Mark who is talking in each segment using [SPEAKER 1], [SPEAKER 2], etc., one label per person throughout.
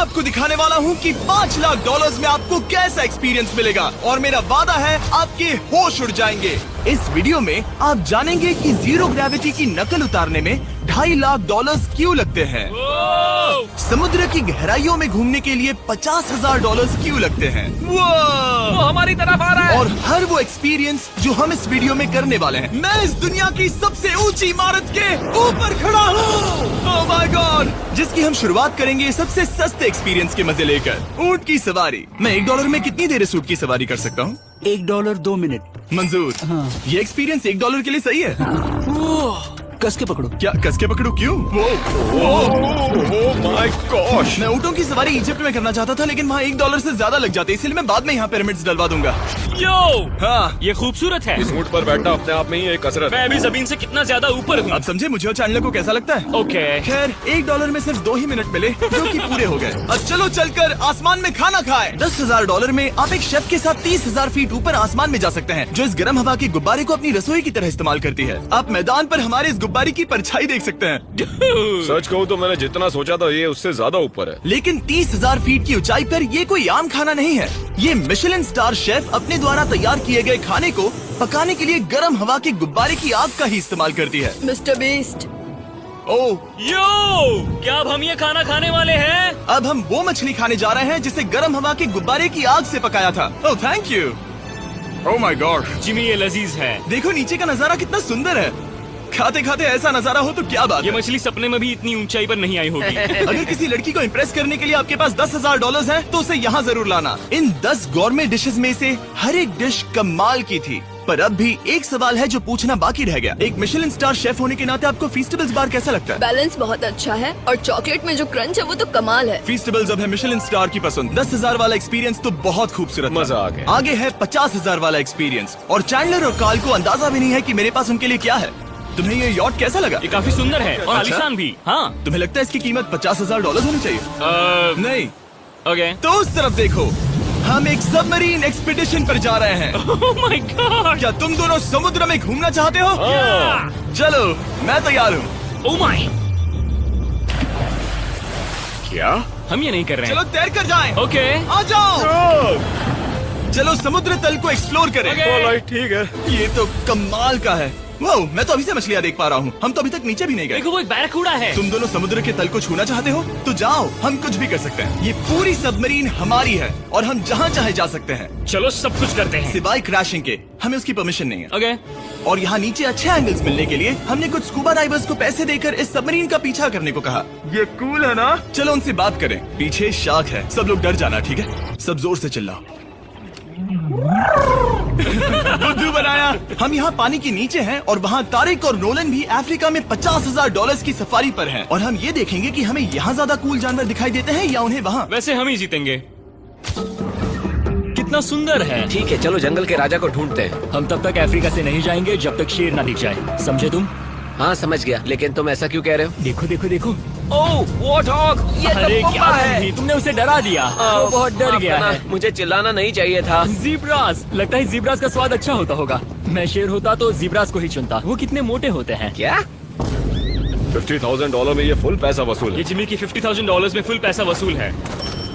[SPEAKER 1] आपको दिखाने वाला हूँ कि 5 लाख डॉलर्स में आपको कैसा एक्सपीरियंस मिलेगा और मेरा वादा है आपके होश उड़ जाएंगे। इस वीडियो में आप जानेंगे कि जीरो ग्रेविटी की नकल उतारने में 2.5 लाख डॉलर्स क्यों लगते हैं, समुद्र की गहराइयों में घूमने के लिए 50,000 डॉलर्स क्यों लगते हैं,
[SPEAKER 2] वो हमारी तरफ आ रहा है।
[SPEAKER 1] और हर वो एक्सपीरियंस जो हम इस वीडियो में करने वाले हैं। मैं इस दुनिया की सबसे ऊंची इमारत के ऊपर खड़ा हूँ, ओह माय गॉड, जिसकी हम शुरुआत करेंगे सबसे सस्ते एक्सपीरियंस के मजे लेकर, ऊंट की सवारी। मैं $1 में कितनी देर इस ऊंट की सवारी कर सकता हूँ?
[SPEAKER 3] $1 2 मिनट।
[SPEAKER 1] मंजूर।
[SPEAKER 3] हाँ।
[SPEAKER 1] ये एक्सपीरियंस $1 के लिए सही है।
[SPEAKER 3] कस के पकड़ो।
[SPEAKER 1] क्या कस के पकड़ो? क्यों? माय गॉश, मैं ऊँटों की सवारी इजिप्ट में करना चाहता था, लेकिन वहाँ $1 से ज्यादा लग जाते, इसलिए मैं बाद में यहाँ पिरामिड्स डलवा दूंगा।
[SPEAKER 2] यो,
[SPEAKER 1] हाँ,
[SPEAKER 2] ये खूबसूरत है।
[SPEAKER 4] इस ऊंट पर बैठना अपने आप में ही एक कसरत
[SPEAKER 2] मैं
[SPEAKER 4] है।
[SPEAKER 2] अभी जमीन से कितना ज्यादा ऊपर हूँ।
[SPEAKER 1] आप समझे मुझे और चैंडलर को कैसा लगता है?
[SPEAKER 2] ओके।
[SPEAKER 1] खैर, $1 में सिर्फ 2 ही मिनट मिले, जो कि पूरे हो गए। अब चलो चलकर आसमान में खाना खाएं। $10,000 में आप एक शेफ के साथ 30,000 फीट ऊपर आसमान में जा सकते हैं, जो इस गर्म हवा के गुब्बारे को अपनी रसोई की तरह इस्तेमाल करती है। आप मैदान पर हमारे इस गुब्बारे की परछाई देख सकते हैं।
[SPEAKER 4] सच कहूँ तो मैंने जितना सोचा था ये उससे ज्यादा ऊपर है।
[SPEAKER 1] लेकिन 30,000 फीट की ऊंचाई पर ये कोई आम खाना नहीं है। ये मिशेलिन स्टार शेफ अपने द्वारा तैयार किए गए खाने को पकाने के लिए गर्म हवा के गुब्बारे की आग का ही इस्तेमाल करती है।
[SPEAKER 5] मिस्टर बीस्ट,
[SPEAKER 1] ओह,
[SPEAKER 2] यो, क्या अब हम ये खाना खाने वाले हैं?
[SPEAKER 1] अब हम वो मछली खाने जा रहे हैं जिसे गर्म हवा के गुब्बारे की आग से पकाया था। Oh thank you. Oh my God,
[SPEAKER 2] Jimmy, ये लजीज है।
[SPEAKER 1] देखो नीचे का नजारा कितना सुंदर है। खाते खाते ऐसा नजारा हो तो क्या बात
[SPEAKER 2] ये
[SPEAKER 1] है।
[SPEAKER 2] मछली सपने में भी इतनी ऊंचाई पर नहीं आई होगी।
[SPEAKER 1] अगर किसी लड़की को इम्प्रेस करने के लिए आपके पास $10,000 है तो उसे यहाँ जरूर लाना। इन 10 गौरमेट डिशेस में से हर एक डिश कमाल की थी, पर अब भी एक सवाल है जो पूछना बाकी रह गया। एक मिशेलिन स्टार शेफ होने के नाते आपको फीस्टेबल्स बार कैसा लगता है?
[SPEAKER 5] बैलेंस बहुत अच्छा है और चॉकलेट में जो क्रंच है वो तो कमाल है।
[SPEAKER 1] फीस्टेबल्स अब है मिशेलिन स्टार की पसंद। 10,000 वाला एक्सपीरियंस तो बहुत खूबसूरत था।
[SPEAKER 4] मजा आ गया।
[SPEAKER 1] आगे है 50,000 वाला एक्सपीरियंस, और चैंडलर और कार्ल को अंदाजा भी नहीं है कि मेरे पास उनके लिए क्या है। तुम्हें ये यॉट कैसा लगा?
[SPEAKER 2] ये काफी सुंदर है और
[SPEAKER 1] अच्छा?
[SPEAKER 2] आलीशान भी। हाँ।
[SPEAKER 1] तुम्हें लगता है इसकी कीमत $50,000 होनी चाहिए? नहीं।
[SPEAKER 2] ओके।
[SPEAKER 1] तो उस तरफ देखो, हम एक सबमरीन एक्सपीडिशन पर जा रहे हैं।
[SPEAKER 2] Oh my God.
[SPEAKER 1] क्या तुम दोनों समुद्र में घूमना चाहते हो? चलो, मैं तैयार हूँ।
[SPEAKER 2] Oh my.
[SPEAKER 4] क्या?
[SPEAKER 2] हम ये नहीं कर रहे
[SPEAKER 1] चलो
[SPEAKER 2] हैं।
[SPEAKER 1] तैर कर जाएं।
[SPEAKER 2] ओके।
[SPEAKER 1] आ जाओ, चलो समुद्र तल को एक्सप्लोर करें।
[SPEAKER 2] ओके।
[SPEAKER 4] ऑलराइट, ठीक है।
[SPEAKER 1] ये तो कमाल का है। वाह, मैं तो अभी से मछलियाँ देख पा रहा हूँ। हम तो अभी तक नीचे भी नहीं गए।
[SPEAKER 2] देखो, वो एक बैरकूडा है।
[SPEAKER 1] तुम दोनों समुद्र के तल को छूना चाहते हो तो जाओ, हम कुछ भी कर सकते हैं। ये पूरी सबमरीन हमारी है और हम जहाँ चाहे जा सकते हैं,
[SPEAKER 2] चलो सब कुछ करते हैं।
[SPEAKER 1] सिवाय क्रैशिंग के। हमें उसकी परमिशन नहीं है।
[SPEAKER 2] ओके।
[SPEAKER 1] और यहाँ नीचे अच्छे एंगल्स मिलने के लिए हमने कुछ स्कूबा डाइवर्स को पैसे देकर इस सबमरीन का पीछा करने को कहा। ये कूल है ना? चलो उनसे बात करें। पीछे शार्क है, सब लोग डर जाना, ठीक है? सब जोर से चिल्लाओ। बुद्धू बनाया। हम यहाँ पानी के नीचे हैं और वहाँ तारिक और नोलन भी अफ्रीका में $50,000 की सफारी पर हैं, और हम ये देखेंगे कि हमें यहाँ ज्यादा कूल जानवर दिखाई देते हैं या उन्हें वहाँ।
[SPEAKER 2] वैसे हम ही जीतेंगे। कितना सुंदर है।
[SPEAKER 6] ठीक है, चलो जंगल के राजा को ढूंढते हैं।
[SPEAKER 3] हम तब तक अफ्रीका से नहीं जाएंगे जब तक शेर ना दिख जाए, समझे तुम?
[SPEAKER 6] हाँ समझ गया, लेकिन तुम ऐसा क्यों कह रहे हो?
[SPEAKER 3] देखो देखो देखो।
[SPEAKER 2] ओह, वॉरहॉग।
[SPEAKER 6] ये तो
[SPEAKER 3] अरे
[SPEAKER 6] पुप्पा
[SPEAKER 3] क्या
[SPEAKER 6] है।
[SPEAKER 3] तुम भी, तुमने उसे डरा दिया। वो बहुत डर
[SPEAKER 6] माफ
[SPEAKER 3] गया
[SPEAKER 6] करना,
[SPEAKER 3] है।
[SPEAKER 6] मुझे चिल्लाना नहीं चाहिए था।
[SPEAKER 3] जीब्रास, लगता है जीब्रास का स्वाद अच्छा होता होगा। मैं शेर होता तो जीब्रास को ही चुनता। वो कितने मोटे होते हैं।
[SPEAKER 6] क्या?
[SPEAKER 4] $50,000 में ये फुल पैसा वसूल
[SPEAKER 2] ये
[SPEAKER 4] है।
[SPEAKER 2] जिमी की $50,000 में फुल पैसा वसूल है।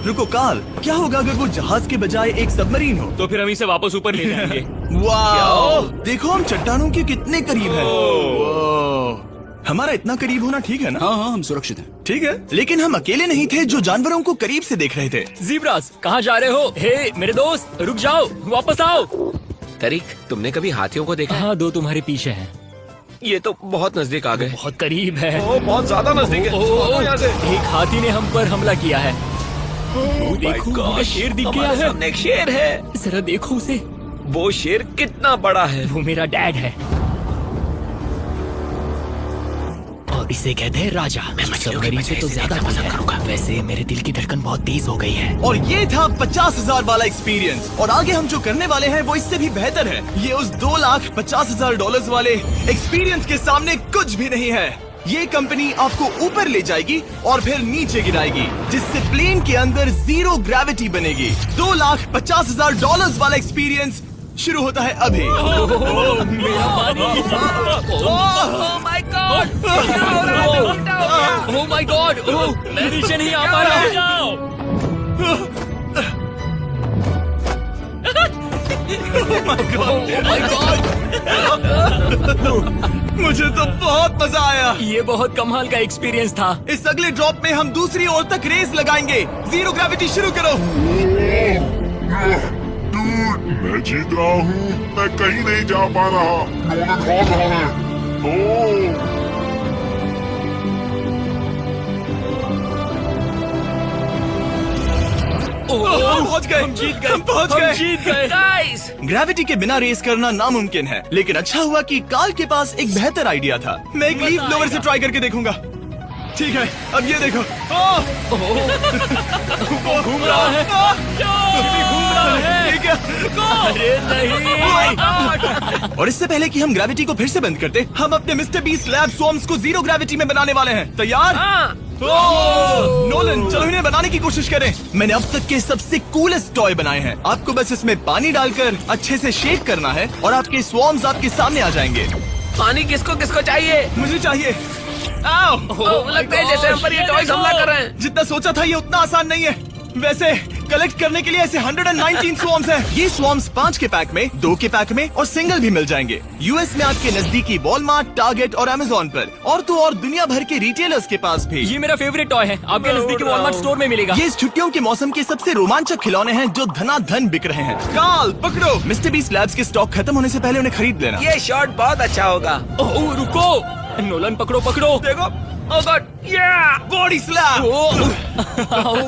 [SPEAKER 1] रुको कार्ल, क्या होगा अगर वो जहाज के बजाय एक सबमरीन हो?
[SPEAKER 2] तो फिर हम इसे वापस ऊपर ले जाएंगे।
[SPEAKER 1] वाह, देखो हम चट्टानों के कितने करीब हैं। वाह, हमारा इतना करीब होना ठीक है ना?
[SPEAKER 3] हाँ हाँ, हम सुरक्षित हैं।
[SPEAKER 1] ठीक है, लेकिन हम अकेले नहीं थे जो जानवरों को करीब से देख रहे थे।
[SPEAKER 3] जीब्रास, कहाँ जा रहे हो? हे मेरे दोस्त, रुक जाओ, वापस आओ।
[SPEAKER 6] तरीक, तुमने कभी हाथियों को देखा है?
[SPEAKER 3] हाँ, 2 तुम्हारे पीछे हैं।
[SPEAKER 6] ये तो बहुत नजदीक आ गए।
[SPEAKER 3] बहुत करीब है।
[SPEAKER 4] ओह, बहुत ज्यादा नजदीक है। भागो यहाँ से।
[SPEAKER 3] एक हाथी ने हम पर हमला किया है। वो देखो, हमें शेर दिख गया
[SPEAKER 6] हमारे
[SPEAKER 3] है।
[SPEAKER 6] सामने एक शेर है।
[SPEAKER 3] जरा देखो उसे।
[SPEAKER 6] वो शेर कितना बड़ा है।
[SPEAKER 3] वो मेरा डैड है और इसे कहते हैं राजा।
[SPEAKER 6] मैं मछलियों के
[SPEAKER 3] सबमरीन
[SPEAKER 6] बजाय
[SPEAKER 3] से तो
[SPEAKER 6] इसे
[SPEAKER 3] ज्यादा
[SPEAKER 6] देखना पसंद
[SPEAKER 3] है।
[SPEAKER 6] करूंगा।
[SPEAKER 3] वैसे मेरे दिल की धड़कन बहुत तेज हो गई है।
[SPEAKER 1] और ये था 50,000 वाला एक्सपीरियंस, और आगे हम जो करने वाले हैं वो इससे भी बेहतर है। ये उस $2,50,000 वाले एक्सपीरियंस के सामने कुछ भी नहीं है। ये कंपनी आपको ऊपर ले जाएगी और फिर नीचे गिराएगी, जिससे प्लेन के अंदर जीरो ग्रेविटी बनेगी। $2,50,000 वाला एक्सपीरियंस शुरू होता है अभी।
[SPEAKER 3] मेरा पानी।
[SPEAKER 2] Oh my God. मैं नीचे नहीं आ पा रहा हूँ।
[SPEAKER 1] my God! मुझे तो बहुत मजा आया।
[SPEAKER 3] ये बहुत कमाल का एक्सपीरियंस था।
[SPEAKER 1] इस अगले ड्रॉप में हम दूसरी ओर तक रेस लगाएंगे। जीरो ग्रेविटी शुरू करो।
[SPEAKER 7] मैं जीत रहा हूँ, मैं कहीं नहीं जा पा रहा। नोलन भाग रहा है। ओह!
[SPEAKER 1] हम पहुंच गए।
[SPEAKER 3] हम जीत गए।
[SPEAKER 1] हम पहुंच
[SPEAKER 3] हम
[SPEAKER 1] गए।
[SPEAKER 3] जीत गए।
[SPEAKER 6] गाइस,
[SPEAKER 1] ग्रेविटी के बिना रेस करना नामुमकिन है, लेकिन अच्छा हुआ कि कार्ल के पास एक बेहतर आइडिया था। मैं एक लीफ ब्लोअर से ट्राई करके देखूंगा। ठीक है, अब ये देखो।
[SPEAKER 3] घूम रहा है। जिमी घूम रहा है।
[SPEAKER 1] ठीक है।
[SPEAKER 3] अरे नहीं।
[SPEAKER 1] और इससे पहले कि हम ग्रेविटी को फिर से बंद करते, हम अपने मिस्टर बीस्ट लैब स्वॉर्म्स को जीरो ग्रेविटी में बनाने वाले हैं। तैयार?
[SPEAKER 6] हाँ।
[SPEAKER 1] नोलन, चलो इन्हें बनाने की कोशिश करें। मैंने अब तक के सबसे कूलेस्ट टॉय बनाए हैं। आपको बस इसमें पानी डालकर अच्छे से शेक करना है और आपके स्वॉर्म्स आपके सामने आ जाएंगे।
[SPEAKER 6] पानी किसको किसको चाहिए?
[SPEAKER 1] मुझे चाहिए।
[SPEAKER 6] लगता है जैसे हम पर ये टॉयज हमला कर रहे हैं।
[SPEAKER 1] जितना सोचा था ये उतना आसान नहीं है। वैसे कलेक्ट करने के लिए ऐसे 119 स्वॉर्म्स हैं। ये स्वॉर्म्स 5 के पैक में, 2 के पैक में और सिंगल भी मिल जाएंगे। यूएस में आपके नजदीकी वॉलमार्ट, टारगेट और अमेजोन पर, और तो और दुनिया भर के रिटेलर्स के पास भी।
[SPEAKER 3] ये मेरा फेवरेट टॉय है। आपके नजदीकी वॉलमार्ट स्टोर में मिलेगा।
[SPEAKER 1] ये इस छुट्टियों के मौसम के सबसे रोमांचक खिलौने हैं जो धनाधन बिक रहे हैं। कार्ल, पकड़ो। मिस्टर बीस्ट लैब्स के स्टॉक खत्म होने से पहले उन्हें खरीद लेना।
[SPEAKER 6] ये शॉट बहुत अच्छा होगा।
[SPEAKER 3] ओह रुको, नोलन पकड़ो पकड़ो।
[SPEAKER 1] देखो,
[SPEAKER 6] ओह गॉड, या
[SPEAKER 1] बॉडी स्लैम।
[SPEAKER 3] ओह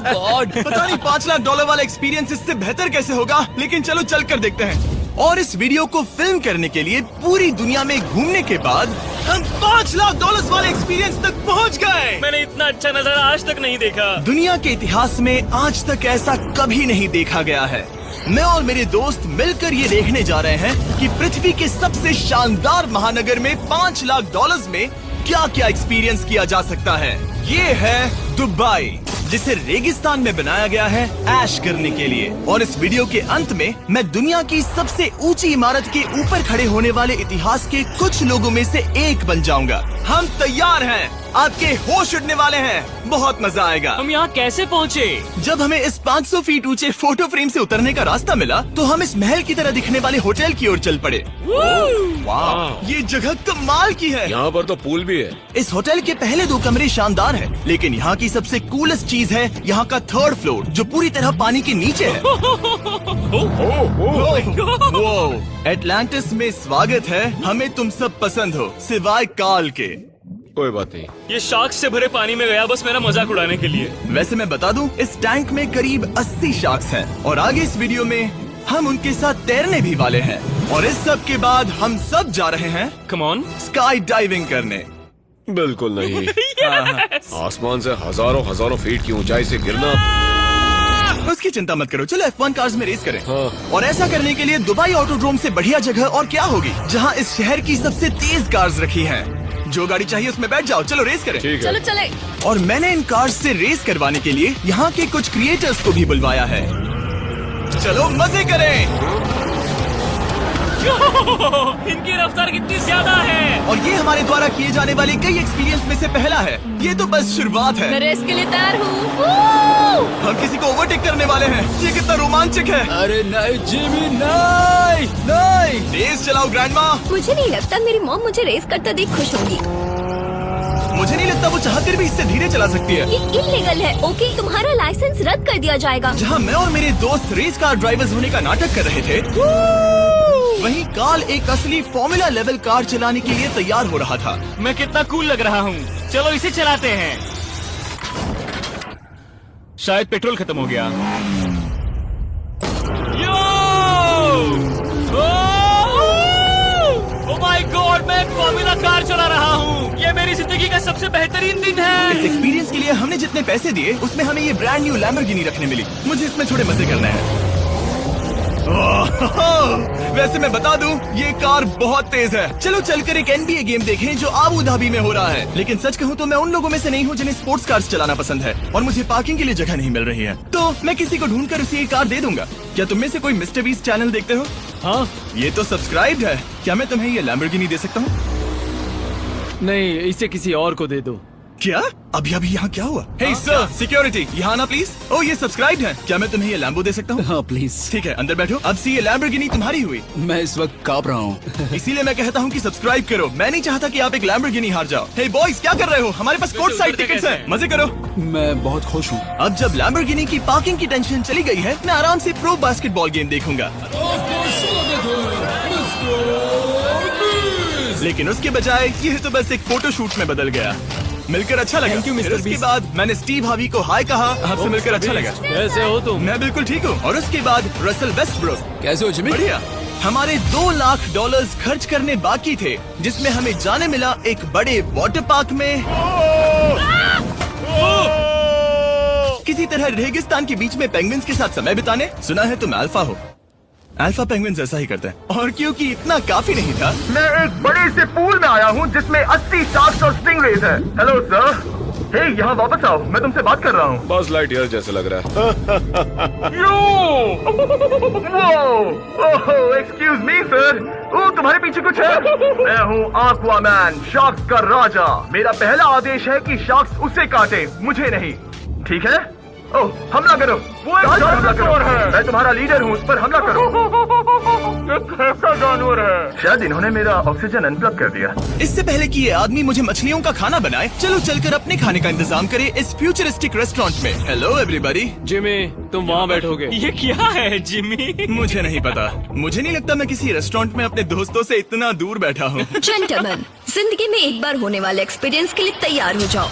[SPEAKER 3] गॉड।
[SPEAKER 1] पता नहीं $5 लाख वाला एक्सपीरियंस इससे बेहतर कैसे होगा, लेकिन चलो चल कर देखते हैं। और इस वीडियो को फिल्म करने के लिए पूरी दुनिया में घूमने के बाद हम $5 लाख वाले एक्सपीरियंस तक पहुंच गए।
[SPEAKER 2] मैंने इतना अच्छा नजारा आज तक नहीं देखा।
[SPEAKER 1] दुनिया के इतिहास में आज तक ऐसा कभी नहीं देखा गया है। मैं और मेरे दोस्त मिलकर ये देखने जा रहे हैं कि पृथ्वी के सबसे शानदार महानगर में $5 लाख में क्या क्या एक्सपीरियंस किया जा सकता है। ये है दुबई, जिसे रेगिस्तान में बनाया गया है ऐश करने के लिए। और इस वीडियो के अंत में मैं दुनिया की सबसे ऊंची इमारत के ऊपर खड़े होने वाले इतिहास के कुछ लोगों में से एक बन जाऊंगा। हम तैयार हैं, आपके होश उड़ने वाले हैं, बहुत मजा आएगा।
[SPEAKER 2] हम यहाँ कैसे पहुँचे?
[SPEAKER 1] जब हमें इस 500 फीट ऊंचे फोटो फ्रेम से उतरने का रास्ता मिला तो हम इस महल की तरह दिखने वाले होटल की ओर चल पड़े। वाह, ये जगह कमाल की है।
[SPEAKER 4] यहाँ पर तो पूल भी है।
[SPEAKER 1] इस होटल के पहले 2 कमरे शानदार हैं, लेकिन यहाँ की सबसे कूलेस्ट चीज है यहाँ का 3rd फ्लोर, जो पूरी तरह पानी के नीचे है। एटलांटिस में स्वागत है। हमें तुम सब पसंद हो, सिवाय कार्ल के।
[SPEAKER 4] कोई बात नहीं।
[SPEAKER 2] ये शार्क से भरे पानी में गया बस मेरा मजाक उड़ाने के लिए।
[SPEAKER 1] वैसे मैं बता दूं, इस टैंक में करीब 80 शार्क्स हैं और आगे इस वीडियो में हम उनके साथ तैरने भी वाले हैं। और इस सब के बाद हम सब जा रहे हैं
[SPEAKER 2] कम ऑन।
[SPEAKER 1] स्काई डाइविंग करने।
[SPEAKER 4] बिल्कुल नहीं। आसमान से हजारों फीट की ऊंचाई से गिरना।
[SPEAKER 1] उसकी चिंता मत करो, चलो F1 कार्स में रेस करें।
[SPEAKER 4] हाँ।
[SPEAKER 1] और ऐसा करने के लिए दुबई ऑटोड्रोम से बढ़िया जगह और क्या होगी, जहाँ इस शहर की सबसे तेज कार्स रखी हैं। जो गाड़ी चाहिए उसमें बैठ जाओ, चलो रेस करें।
[SPEAKER 4] ठीक
[SPEAKER 5] चलो
[SPEAKER 4] है।
[SPEAKER 5] चले।
[SPEAKER 1] और मैंने इन कार्स से रेस करवाने के लिए यहाँ के कुछ क्रिएटर्स को भी बुलवाया है। चलो मजे करें।
[SPEAKER 2] इनकी रफ्तार कितनी ज्यादा है।
[SPEAKER 1] और ये हमारे द्वारा किए जाने वाले कई एक्सपीरियंस में से पहला है। ये तो बस शुरुआत है।
[SPEAKER 5] मैं रेस के लिए तैयार हूँ।
[SPEAKER 1] हम किसी को ओवरटेक करने वाले हैं। ये कितना रोमांचक है।
[SPEAKER 3] अरे नहीं जिमी, नहीं नहीं।
[SPEAKER 1] रेस चलाओ ग्रैंडमा।
[SPEAKER 5] मुझे नहीं लगता मेरी मॉम मुझे रेस करता देख खुश होंगी।
[SPEAKER 1] मुझे नहीं लगता वो चाहकर भी इससे धीरे चला सकती है।
[SPEAKER 5] ये इल्लीगल है। ओके, तुम्हारा लाइसेंस रद्द कर दिया जाएगा।
[SPEAKER 1] जहाँ मैं और मेरे दोस्त रेस कार ड्राइवर्स होने का नाटक कर रहे थे, वहीं कार्ल एक असली फॉर्मूला लेवल कार चलाने के लिए तैयार हो रहा था।
[SPEAKER 2] मैं कितना कूल लग रहा हूँ। चलो इसे चलाते हैं। शायद पेट्रोल खत्म हो गया। ओह माय गॉड, मैं एक फॉर्मूला कार चला रहा हूँ। ये मेरी जिंदगी का सबसे बेहतरीन दिन
[SPEAKER 1] इस
[SPEAKER 2] है।
[SPEAKER 1] एक्सपीरियंस के लिए हमने जितने पैसे दिए उसमें हमें ये ब्रांड न्यू लैम्बोर्गिनी रखने मिली। मुझे इसमें थोड़े मजे करने हैं। वैसे मैं बता दूं, ये कार बहुत तेज है। चलो चलकर एक NBA गेम देखें जो आबू धाबी में हो रहा है। लेकिन सच कहूं तो मैं उन लोगों में से नहीं हूं जिन्हें स्पोर्ट्स कार्स चलाना पसंद है और मुझे पार्किंग के लिए जगह नहीं मिल रही है, तो मैं किसी को ढूंढकर उसे ये कार दे दूंगा। क्या तुम में से कोई मिस्टर बीस्ट चैनल देखते हो?
[SPEAKER 3] हाँ
[SPEAKER 1] ये तो सब्सक्राइब्ड है। क्या मैं तुम्हें ये लैम्बोर्गिनी दे सकता हूँ?
[SPEAKER 3] नहीं, इसे किसी और को दे दो।
[SPEAKER 1] क्या अभी अभी यहाँ क्या हुआ? हे सर, सिक्योरिटी यहाँ ना प्लीज। ओ ये सब्सक्राइब है, क्या मैं तुम्हें ये लैम्बो दे सकता हूँ?
[SPEAKER 8] हाँ प्लीज।
[SPEAKER 1] ठीक है अंदर बैठो। अब से ये लैम्बोर्गिनी तुम्हारी हुई।
[SPEAKER 8] मैं इस वक्त कांप रहा हूँ।
[SPEAKER 1] इसीलिए मैं कहता हूँ कि सब्सक्राइब करो। मैं नहीं चाहता कि आप एक लैम्बोर्गिनी हार जाओ। हे बॉयज क्या कर रहे हो? हमारे पास कोर्ट साइड टिकट्स हैं, मजे करो।
[SPEAKER 8] मैं बहुत खुश हूँ।
[SPEAKER 1] अब जब लैम्बोर्गिनी की पार्किंग की टेंशन चली गई है, मैं आराम से प्रो बास्केटबॉल गेम देखूंगा। लेकिन उसके बजाय ये तो बस एक फोटो शूट में बदल गया। मिलकर अच्छा लगा।
[SPEAKER 3] Thank you, Mr.
[SPEAKER 1] फिर उसके
[SPEAKER 3] Beast.
[SPEAKER 1] बाद मैंने स्टीव हावी को हाय कहा। आपसे मिलकर अच्छा लगा।
[SPEAKER 2] कैसे हो तुम?
[SPEAKER 1] मैं बिल्कुल ठीक हूँ। और उसके बाद रसल वेस्टब्रुक।
[SPEAKER 8] कैसे हो जिमी?
[SPEAKER 1] बढ़िया। हमारे $2 लाख खर्च करने बाकी थे, जिसमें हमें जाने मिला एक बड़े वाटर पार्क में किसी तरह रेगिस्तान के बीच में पेंगुइन्स के साथ समय बिताने। सुना है तुम अल्फा हो। अल्फा पेंगुइन्स ऐसा ही करते हैं। और क्योंकि इतना काफी नहीं था, मैं एक बड़े से पूल में आया हूँ जिसमें 80 शार्क्स और स्टिंगरेज है। हेलो सर, हे यहाँ वापस आओ, मैं तुमसे बात कर रहा हूँ।
[SPEAKER 4] बस लाइट ईयर जैसे लग रहा है।
[SPEAKER 1] एक्सक्यूज मी सर, ओ तुम्हारे पीछे कुछ है? मैं हूँ आक्वामैन, शार्क्स का राजा। मेरा पहला आदेश है कि शार्क्स उसे काटे, मुझे नहीं। ठीक है? ओह हमला करो। वो एक जानवर है। मैं तुम्हारा लीडर हूँ, उस पर हमला करो। कैसा जानवर है? शायद इन्होंने मेरा ऑक्सीजन अनप्लग कर दिया। इससे पहले कि ये आदमी मुझे मछलियों का खाना बनाए, चलो चलकर अपने खाने का इंतजाम करें इस फ्यूचरिस्टिक रेस्टोरेंट में। Hello everybody.
[SPEAKER 2] जिमी तुम वहाँ बैठोगे? ये क्या है जिमी?
[SPEAKER 1] मुझे नहीं पता। मुझे नहीं लगता मैं किसी रेस्टोरेंट में अपने दोस्तों से इतना दूर बैठा हूँ।
[SPEAKER 5] जेंटलमैन, जिंदगी में एक बार होने वाले एक्सपीरियंस के लिए तैयार हो जाओ।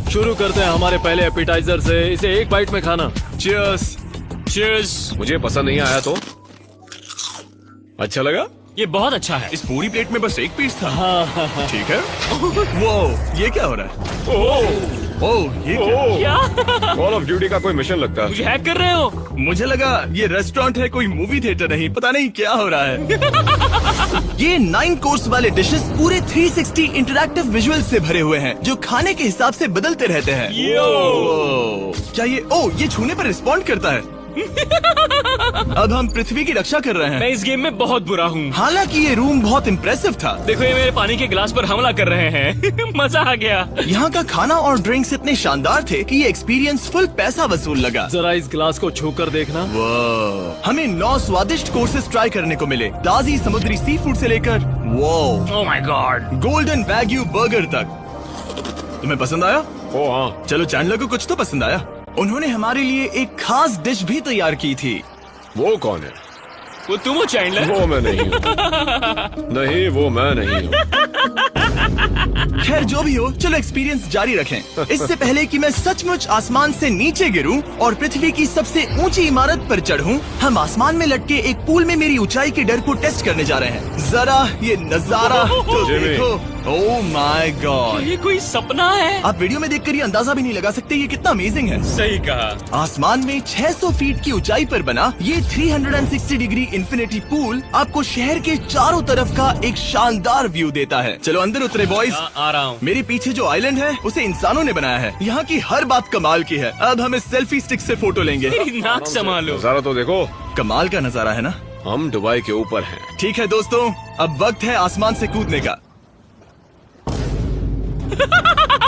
[SPEAKER 2] शुरू करते हैं हमारे पहले एपिटाइजर से। इसे एक बाइट में खाना।
[SPEAKER 1] Cheers।
[SPEAKER 2] चीयर्स।
[SPEAKER 4] मुझे पसंद नहीं आया तो अच्छा लगा।
[SPEAKER 2] ये बहुत अच्छा है।
[SPEAKER 1] इस पूरी प्लेट में बस एक पीस था। ठीक है। वो ये क्या हो रहा है? ओह ये क्या?
[SPEAKER 4] कॉल ऑफ ड्यूटी का कोई मिशन लगता है।
[SPEAKER 2] मुझे हैक कर रहे हो?
[SPEAKER 1] मुझे लगा ये रेस्टोरेंट है, कोई मूवी थिएटर नहीं। पता नहीं क्या हो रहा है। ये 9 कोर्स वाले डिशेस पूरे 360 इंटरैक्टिव विजुअल से भरे हुए हैं, जो खाने के हिसाब से बदलते रहते हैं। क्या ये छूने पर रिस्पॉन्ड करता है? अब हम पृथ्वी की रक्षा कर रहे
[SPEAKER 2] मैं
[SPEAKER 1] हैं।
[SPEAKER 2] इस गेम में बहुत बुरा हूँ।
[SPEAKER 1] हालांकि ये रूम बहुत इम्प्रेसिव था।
[SPEAKER 2] देखो ये मेरे पानी के गिलास पर हमला कर रहे हैं। मजा आ गया।
[SPEAKER 1] यहाँ का खाना और ड्रिंक्स इतने शानदार थे कि ये एक्सपीरियंस फुल पैसा वसूल लगा।
[SPEAKER 2] जरा इस गिलास को छूकर देखना।
[SPEAKER 1] हमें 9 स्वादिष्ट कोर्सेस ट्राई करने को मिले, ताजी समुद्री सी फूड से लेकर
[SPEAKER 2] oh my God,
[SPEAKER 1] golden wagyu burger तक। तुम्हें पसंद आया?
[SPEAKER 4] ओ हाँ,
[SPEAKER 1] चलो चैंडलर को कुछ तो पसंद आया। उन्होंने हमारे लिए एक खास डिश भी तैयार की थी।
[SPEAKER 4] वो कौन है?
[SPEAKER 2] वो तुम हो चैंडलर?
[SPEAKER 4] वो मैं नहीं हूँ। नहीं वो मैं नहीं हूँ।
[SPEAKER 1] खैर जो भी हो, चलो एक्सपीरियंस जारी रखें। इससे पहले कि मैं सचमुच आसमान से नीचे गिरूं और पृथ्वी की सबसे ऊंची इमारत पर चढ़ूं, हम आसमान में लटके एक पूल में मेरी ऊंचाई के डर को टेस्ट करने जा रहे हैं। जरा ये नजारा तो
[SPEAKER 4] जिमी।
[SPEAKER 1] देखो। ओह माय गॉड,
[SPEAKER 2] ये कोई सपना है?
[SPEAKER 1] आप वीडियो में देखकर ये अंदाजा भी नहीं लगा सकते ये कितना अमेजिंग है।
[SPEAKER 2] सही कहा।
[SPEAKER 1] आसमान में 600 फीट की ऊंचाई पर बना ये 360 डिग्री इंफिनिटी पूल आपको शहर के चारों तरफ का एक शानदार व्यू देता है। चलो अंदर उतरे बॉयज।
[SPEAKER 2] आ रहा हूँ।
[SPEAKER 1] मेरे पीछे जो आइलैंड है उसे इंसानों ने बनाया है। यहाँ की हर बात कमाल की है। अब हम इस सेल्फी स्टिक से फोटो लेंगे।
[SPEAKER 2] मेरी नाक संभालो।
[SPEAKER 4] नजारा तो देखो।
[SPEAKER 1] कमाल का नजारा है ना?
[SPEAKER 4] हम दुबई के ऊपर हैं।
[SPEAKER 1] ठीक है दोस्तों, अब वक्त है आसमान से कूदने का।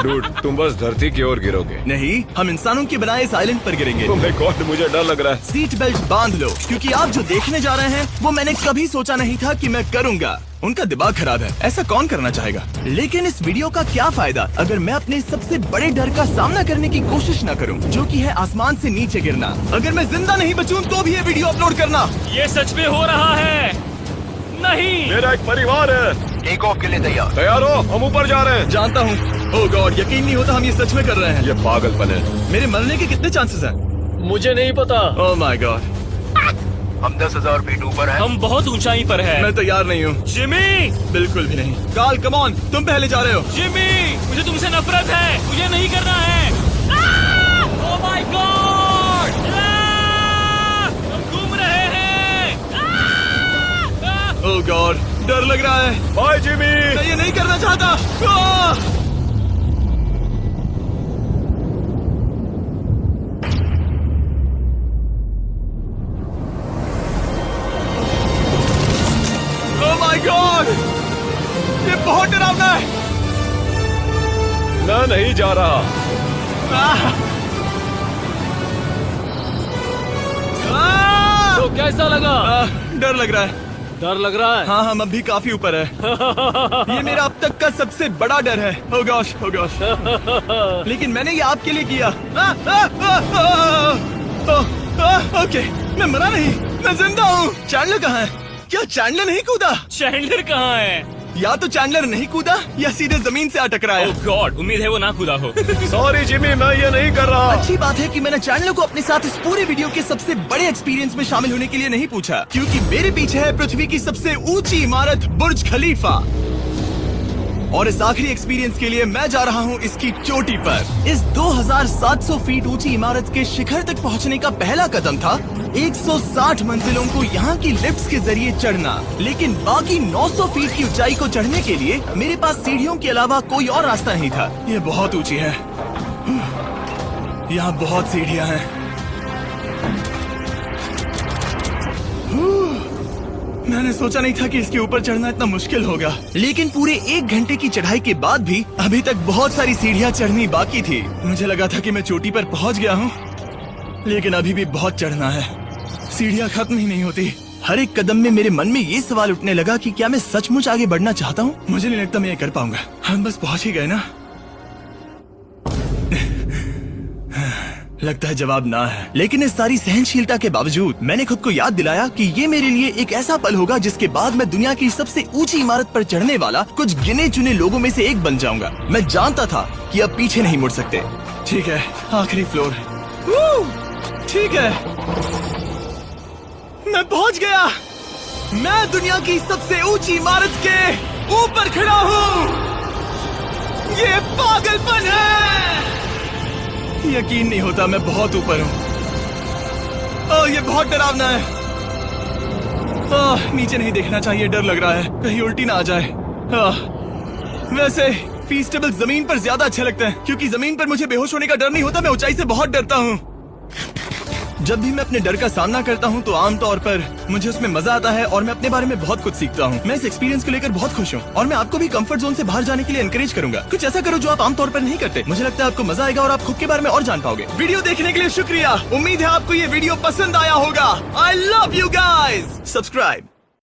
[SPEAKER 4] डूड, तुम बस धरती की ओर गिरोगे।
[SPEAKER 1] नहीं, हम इंसानों के बनाए इस आइलैंड पर गिरेंगे।
[SPEAKER 4] Oh my God, मुझे डर लग रहा है।
[SPEAKER 1] सीट बेल्ट बांध लो, क्योंकि आप जो देखने जा रहे हैं वो मैंने कभी सोचा नहीं था कि मैं करूंगा। उनका दिमाग खराब है, ऐसा कौन करना चाहेगा? लेकिन इस वीडियो का क्या फायदा अगर मैं अपने सबसे बड़े डर का सामना करने की कोशिश न करूं, जो कि है आसमान से नीचे गिरना। अगर मैं जिंदा नहीं बचूं तो भी ये वीडियो अपलोड करना।
[SPEAKER 2] ये सच में हो रहा है? नहीं।
[SPEAKER 4] मेरा एक परिवार है।
[SPEAKER 1] टेक ऑफ के लिए तैयार।
[SPEAKER 4] तैयार हो? हम ऊपर जा रहे हैं।
[SPEAKER 1] जानता हूँ। ओह गॉड, यकीन नहीं होता हम ये सच में कर रहे हैं।
[SPEAKER 4] ये पागलपन है।
[SPEAKER 1] मेरे मरने के कितने चांसेस हैं?
[SPEAKER 2] मुझे नहीं पता।
[SPEAKER 1] ओह माय गॉड, हम 10,000 फीट ऊपर हैं।
[SPEAKER 2] हम बहुत ऊंचाई पर हैं।
[SPEAKER 1] मैं तैयार नहीं हूँ।
[SPEAKER 2] जिमी,
[SPEAKER 1] बिल्कुल भी नहीं। काल कम ऑन, तुम पहले जा रहे हो।
[SPEAKER 2] जिमी, मुझे तुमसे नफरत है। मुझे नहीं करना है। ओह माय गॉड, हम घूम रहे हैं।
[SPEAKER 1] ओह गॉड, डर लग रहा है।
[SPEAKER 4] Bye Jimmy.
[SPEAKER 1] मैं ये नहीं करना चाहता। ओह माय गॉड, ये बहुत डरावना है।
[SPEAKER 2] कैसा लगा?
[SPEAKER 1] डर लग रहा है।
[SPEAKER 2] डर लग रहा है?
[SPEAKER 1] हाँ हम अभी काफी ऊपर है। ये मेरा अब तक का सबसे बड़ा डर है। Oh gosh, oh gosh। लेकिन मैंने ये आपके लिए किया। ओके, मैं मरा नहीं, मैं जिंदा हूँ। चैंडलर कहाँ है? क्या चैंडलर नहीं कूदा?
[SPEAKER 2] चैंडलर कहाँ है?
[SPEAKER 1] या तो चैंडलर नहीं कूदा या सीधे जमीन से आ टकराया।
[SPEAKER 2] ओह गॉड, उम्मीद है वो ना खुदा हो।
[SPEAKER 4] सॉरी जिमी, मैं ये नहीं कर रहा।
[SPEAKER 1] अच्छी बात है कि मैंने चैंडलर को अपने साथ इस पूरे वीडियो के सबसे बड़े एक्सपीरियंस में शामिल होने के लिए नहीं पूछा, क्योंकि मेरे पीछे है पृथ्वी की सबसे ऊंची इमारत बुर्ज खलीफा। और इस आखिरी एक्सपीरियंस के लिए मैं जा रहा हूँ इसकी चोटी पर। इस 2700 फीट ऊंची इमारत के शिखर तक पहुँचने का पहला कदम था 160 मंजिलों को यहाँ की लिफ्ट्स के जरिए चढ़ना। लेकिन बाकी 900 फीट की ऊंचाई को चढ़ने के लिए मेरे पास सीढ़ियों के अलावा कोई और रास्ता नहीं था। ये बहुत ऊंची है, यहाँ बहुत सीढ़ियाँ हैं। मैंने सोचा नहीं था कि इसके ऊपर चढ़ना इतना मुश्किल होगा, लेकिन पूरे 1 घंटे की चढ़ाई के बाद भी अभी तक बहुत सारी सीढ़ियाँ चढ़नी बाकी थी। मुझे लगा था कि मैं चोटी पर पहुँच गया हूँ, लेकिन अभी भी बहुत चढ़ना है। सीढ़ियाँ खत्म ही नहीं होती। हर एक कदम में मेरे मन में ये सवाल उठने लगा कि क्या मैं सचमुच आगे बढ़ना चाहता हूँ? मुझे नहीं लगता मैं ये कर पाऊंगा। हम बस पहुँच ही गए ना। लगता है जवाब ना है, लेकिन इस सारी सहनशीलता के बावजूद मैंने खुद को याद दिलाया कि ये मेरे लिए एक ऐसा पल होगा जिसके बाद मैं दुनिया की सबसे ऊंची इमारत पर चढ़ने वाला कुछ गिने चुने लोगों में से एक बन जाऊंगा। मैं जानता था कि अब पीछे नहीं मुड़ सकते। ठीक है, आखिरी फ्लोर। ठीक है, मैं पहुंच गया। मैं दुनिया की सबसे ऊंची इमारत के ऊपर खड़ा हूँ। ये पागलपन है। यकीन नहीं होता, मैं बहुत ऊपर हूँ। ओह, ये बहुत डरावना है। नीचे नहीं देखना चाहिए, डर लग रहा है कहीं उल्टी ना आ जाए। वैसे फीस्टेबल जमीन पर ज्यादा अच्छा लगता है, क्योंकि जमीन पर मुझे बेहोश होने का डर नहीं होता। मैं ऊंचाई से बहुत डरता हूँ। जब भी मैं अपने डर का सामना करता हूँ तो आमतौर पर मुझे उसमें मजा आता है और मैं अपने बारे में बहुत कुछ सीखता हूँ। मैं इस एक्सपीरियंस को लेकर बहुत खुश हूँ और मैं आपको भी कंफर्ट जोन से बाहर जाने के लिए एनकरेज करूंगा। कुछ ऐसा करो जो आप आमतौर पर नहीं करते। मुझे लगता है आपको मजा आएगा और आप खुद के बारे में और जान पाओगे। वीडियो देखने के लिए शुक्रिया। उम्मीद है आपको ये वीडियो पसंद आया होगा। I love you guys. Subscribe.